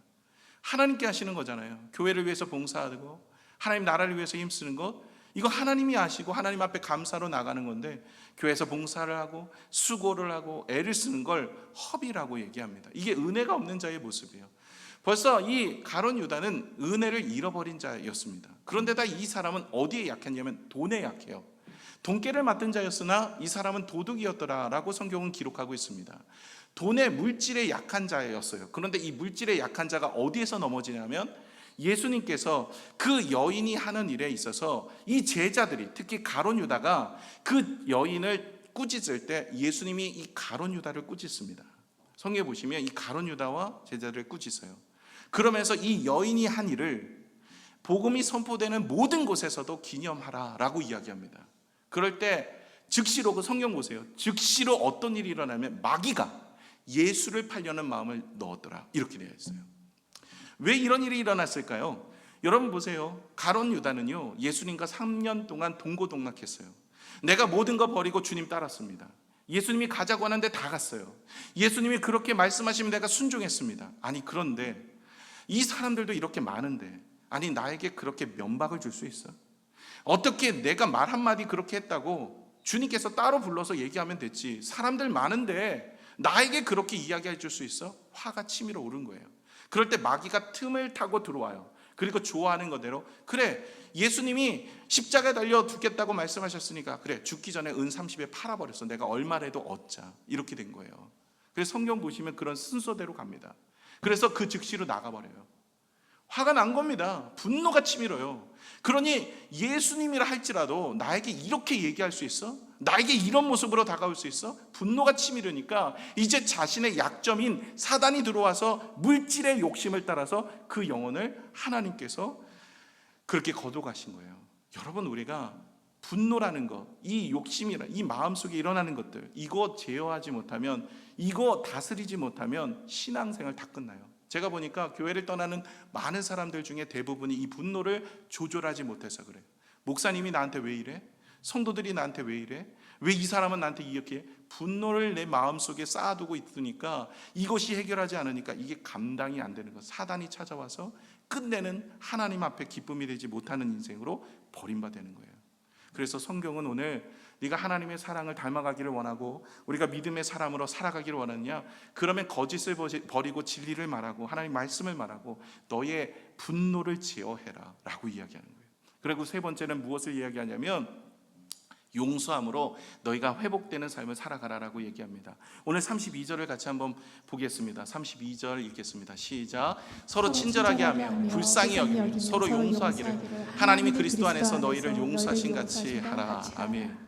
S1: 하나님께 하시는 거잖아요. 교회를 위해서 봉사하고 하나님 나라를 위해서 힘쓰는 것, 이거 하나님이 아시고 하나님 앞에 감사로 나가는 건데 교회에서 봉사를 하고 수고를 하고 애를 쓰는 걸 허비라고 얘기합니다. 이게 은혜가 없는 자의 모습이에요. 벌써 이 가룟 유다는 은혜를 잃어버린 자였습니다. 그런데다 이 사람은 어디에 약했냐면 돈에 약해요. 돈깨를 맡은 자였으나 이 사람은 도둑이었더라라고 성경은 기록하고 있습니다. 돈의 물질에 약한 자였어요. 그런데 이 물질에 약한 자가 어디에서 넘어지냐면 예수님께서 그 여인이 하는 일에 있어서 이 제자들이, 특히 가룟 유다가 그 여인을 꾸짖을 때 예수님이 이 가룟 유다를 꾸짖습니다. 성경에 보시면 이 가룟 유다와 제자들을 꾸짖어요. 그러면서 이 여인이 한 일을 복음이 선포되는 모든 곳에서도 기념하라라고 이야기합니다. 그럴 때 즉시로, 그 성경 보세요. 즉시로 어떤 일이 일어나면 마귀가 예수를 팔려는 마음을 넣었더라, 이렇게 되어 있어요. 왜 이런 일이 일어났을까요? 여러분 보세요. 가룟 유다는요, 예수님과 3년 동안 동고동락했어요. 내가 모든 거 버리고 주님 따랐습니다. 예수님이 가자고 하는데 다 갔어요. 예수님이 그렇게 말씀하시면 내가 순종했습니다. 아니, 그런데 이 사람들도 이렇게 많은데, 아니 나에게 그렇게 면박을 줄 수 있어? 어떻게 내가 말 한마디 그렇게 했다고 주님께서 따로 불러서 얘기하면 됐지, 사람들 많은데 나에게 그렇게 이야기해 줄 수 있어? 화가 치밀어 오른 거예요. 그럴 때 마귀가 틈을 타고 들어와요. 그리고 좋아하는 거대로, 그래 예수님이 십자가에 달려 죽겠다고 말씀하셨으니까 그래 죽기 전에 은 30에 팔아버렸어, 내가 얼마라도 얻자, 이렇게 된 거예요. 그래서 성경 보시면 그런 순서대로 갑니다. 그래서 그 즉시로 나가버려요. 화가 난 겁니다. 분노가 치밀어요. 그러니 예수님이라 할지라도 나에게 이렇게 얘기할 수 있어? 나에게 이런 모습으로 다가올 수 있어? 분노가 치밀으니까 이제 자신의 약점인 사단이 들어와서 물질의 욕심을 따라서 그 영혼을 하나님께서 그렇게 거둬가신 거예요. 여러분, 우리가 분노라는 것, 이 욕심이라, 이 마음속에 일어나는 것들, 이거 제어하지 못하면, 이거 다스리지 못하면 신앙생활 다 끝나요. 제가 보니까 교회를 떠나는 많은 사람들 중에 대부분이 이 분노를 조절하지 못해서 그래요. 목사님이 나한테 왜 이래? 성도들이 나한테 왜 이래? 왜 이 사람은 나한테 이렇게 해? 분노를 내 마음속에 쌓아두고 있으니까, 이것이 해결하지 않으니까 이게 감당이 안 되는 것, 사단이 찾아와서 끝내는 하나님 앞에 기쁨이 되지 못하는 인생으로 버림받는 거예요. 그래서 성경은 오늘 네가 하나님의 사랑을 닮아가기를 원하고 우리가 믿음의 사람으로 살아가기를 원하느냐? 그러면 거짓을 버리고 진리를 말하고 하나님 말씀을 말하고 너의 분노를 제어해라 라고 이야기하는 거예요. 그리고 세 번째는 무엇을 이야기하냐면 용서함으로 너희가 회복되는 삶을 살아가라라고 얘기합니다. 오늘 32절을 같이 한번 보겠습니다. 32절 읽겠습니다. 시작. 서로 친절하게 하며 불쌍히 여기며 서로 용서하기를 하나님이 그리스도 안에서 너희를 용서하신 같이 하라. 아멘.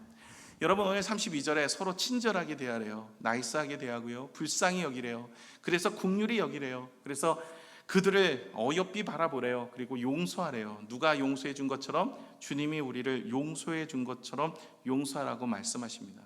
S1: 여러분, 오늘 32절에 서로 친절하게 대하래요. 나이스하게 대하고요, 불쌍히 여기래요. 그래서 긍휼히 여기래요. 그래서 그들을 어여삐 바라보래요. 그리고 용서하래요. 누가 용서해 준 것처럼 주님이 우리를 용서해 준 것처럼 용서하라고 말씀하십니다.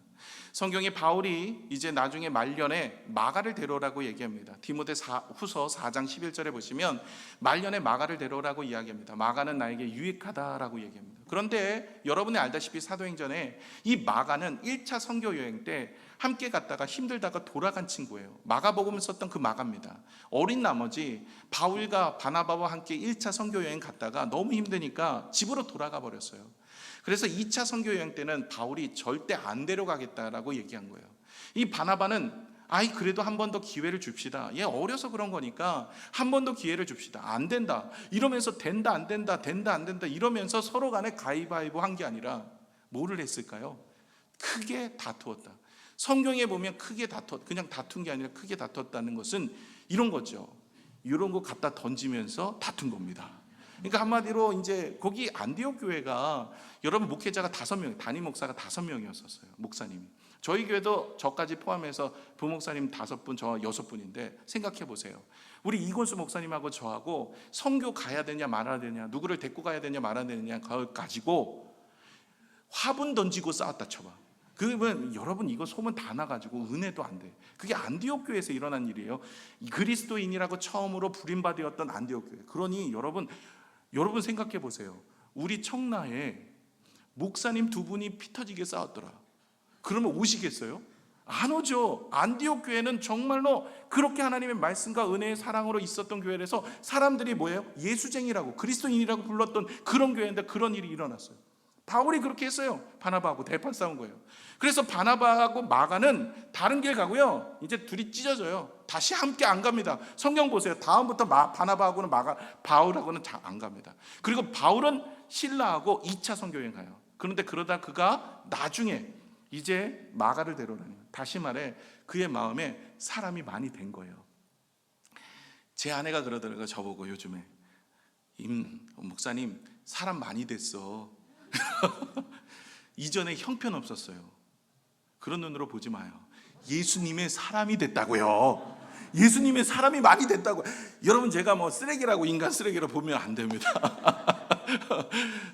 S1: 성경에 바울이 이제 나중에 말년에 마가를 데려오라고 얘기합니다. 디모데 후서 4장 11절에 보시면 말년에 마가를 데려오라고 이야기합니다. 마가는 나에게 유익하다라고 얘기합니다. 그런데 여러분이 알다시피 사도행전에 이 마가는 1차 선교 여행 때 함께 갔다가 힘들다가 돌아간 친구예요. 마가복음을 썼던 그 마가입니다. 어린 나머지 바울과 바나바와 함께 1차 선교 여행 갔다가 너무 힘드니까 집으로 돌아가 버렸어요. 그래서 2차 선교 여행 때는 바울이 절대 안 데려가겠다라고 얘기한 거예요. 이 바나바는 그래도 한 번 더 기회를 줍시다. 얘 어려서 그런 거니까 한 번 더 기회를 줍시다. 안 된다 이러면서 된다 안 된다 된다 안 된다 이러면서 서로 간에 가위바위보 한 게 아니라 뭐를 했을까요? 크게 다투었다. 성경에 보면 크게 그냥 다툰 게 아니라 크게 다투었다는 것은 이런 거죠. 이런 거 갖다 던지면서 다툰 겁니다. 그러니까 한마디로 이제 거기 안디옥 교회가 여러분 목회자가 5명, 담임 목사가 5명이었었어요. 목사님이. 저희 교회도 저까지 포함해서 부목사님 5분, 저 6분인데 생각해 보세요. 우리 이건수 목사님하고 저하고 선교 가야 되냐 말아야 되냐, 누구를 데리고 가야 되냐 말아야 되냐 그걸 가지고 화분 던지고 싸웠다 쳐봐. 그러면 여러분 이거 소문 다 나가지고 은혜도 안 돼. 그게 안디옥 교회에서 일어난 일이에요. 그리스도인이라고 처음으로 부림받았던 안디옥 교회. 그러니 여러분 생각해 보세요. 우리 청라에 목사님 2분이 피 터지게 싸웠더라. 그러면 오시겠어요? 안 오죠. 안디옥 교회는 정말로 그렇게 하나님의 말씀과 은혜의 사랑으로 있었던 교회라서 사람들이 뭐예요? 예수쟁이라고 그리스도인이라고 불렀던 그런 교회인데 그런 일이 일어났어요. 바울이 그렇게 했어요. 바나바하고 대판 싸운 거예요. 그래서 바나바하고 마가는 다른 길 가고요, 이제 둘이 찢어져요. 다시 함께 안 갑니다. 성경 보세요. 다음부터 바나바하고는 바울하고는 잘 안 갑니다. 그리고 바울은 신라하고 2차 선교여행 가요. 그런데 그러다 그가 나중에 이제 마가를 데려오라는 거예요. 다시 말해 그의 마음에 사람이 많이 된 거예요. 제 아내가 그러더라고요. 저보고 요즘에 목사님 사람 많이 됐어. 이전에 형편없었어요. 그런 눈으로 보지 마요. 예수님의 사람이 됐다고요. 예수님의 사람이 많이 됐다고. 여러분 제가 뭐 쓰레기라고 인간 쓰레기라고 보면 안 됩니다.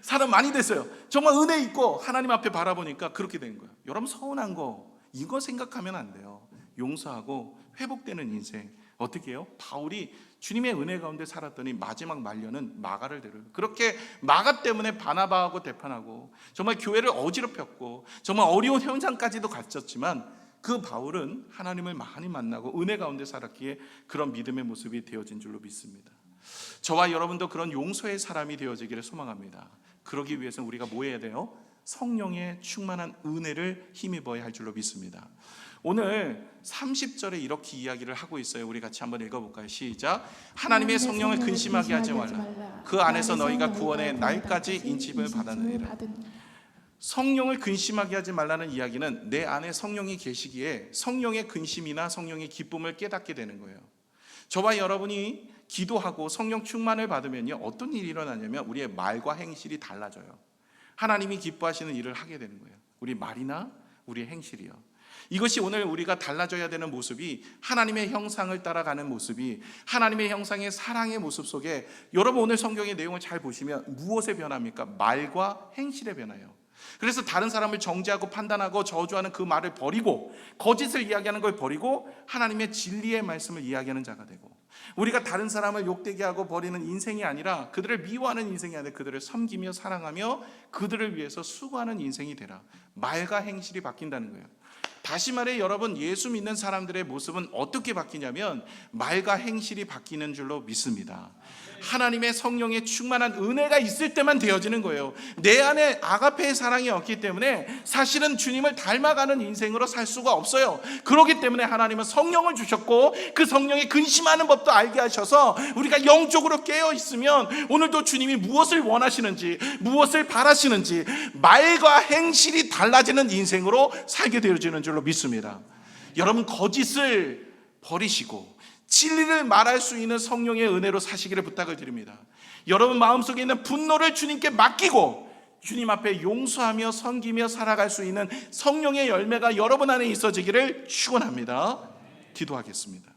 S1: 사람 많이 됐어요. 정말 은혜 있고 하나님 앞에 바라보니까 그렇게 된 거예요. 여러분 서운한 거 이거 생각하면 안 돼요. 용서하고 회복되는 인생. 어떻게 해요? 바울이 주님의 은혜 가운데 살았더니 마지막 말년은 마가를 데려요. 그렇게 마가 때문에 바나바하고 대판하고 정말 교회를 어지럽혔고 정말 어려운 현장까지도 갔었지만 그 바울은 하나님을 많이 만나고 은혜 가운데 살았기에 그런 믿음의 모습이 되어진 줄로 믿습니다. 저와 여러분도 그런 용서의 사람이 되어지기를 소망합니다. 그러기 위해서는 우리가 뭐 해야 돼요? 성령의 충만한 은혜를 힘입어야 할 줄로 믿습니다. 오늘 30절에 이렇게 이야기를 하고 있어요. 우리 같이 한번 읽어볼까요? 시작. 하나님의 성령을 근심하게 하지 말라. 그 안에서 너희가 구원의 날까지 인침을 받았느니라. 성령을 근심하게 하지 말라는 이야기는 내 안에 성령이 계시기에 성령의 근심이나 성령의 기쁨을 깨닫게 되는 거예요. 저와 여러분이 기도하고 성령 충만을 받으면요, 어떤 일이 일어나냐면 우리의 말과 행실이 달라져요. 하나님이 기뻐하시는 일을 하게 되는 거예요. 우리 말이나 우리의 행실이요. 이것이 오늘 우리가 달라져야 되는 모습이 하나님의 형상을 따라가는 모습이 하나님의 형상의 사랑의 모습 속에 여러분 오늘 성경의 내용을 잘 보시면 무엇의 변화입니까? 말과 행실의 변화예요. 그래서 다른 사람을 정죄하고 판단하고 저주하는 그 말을 버리고 거짓을 이야기하는 걸 버리고 하나님의 진리의 말씀을 이야기하는 자가 되고 우리가 다른 사람을 욕되게 하고 버리는 인생이 아니라 그들을 미워하는 인생이 아니라 그들을 섬기며 사랑하며 그들을 위해서 수고하는 인생이 되라. 말과 행실이 바뀐다는 거예요. 다시 말해 여러분, 예수 믿는 사람들의 모습은 어떻게 바뀌냐면 말과 행실이 바뀌는 줄로 믿습니다. 하나님의 성령의 충만한 은혜가 있을 때만 되어지는 거예요. 내 안에 아가페의 사랑이 없기 때문에 사실은 주님을 닮아가는 인생으로 살 수가 없어요. 그렇기 때문에 하나님은 성령을 주셨고 그 성령의 근심하는 법도 알게 하셔서 우리가 영적으로 깨어 있으면 오늘도 주님이 무엇을 원하시는지, 무엇을 바라시는지 말과 행실이 달라지는 인생으로 살게 되어지는 줄로 믿습니다. 여러분, 거짓을 버리시고 진리를 말할 수 있는 성령의 은혜로 사시기를 부탁을 드립니다. 여러분 마음속에 있는 분노를 주님께 맡기고 주님 앞에 용서하며 섬기며 살아갈 수 있는 성령의 열매가 여러분 안에 있어지기를 축원합니다. 기도하겠습니다.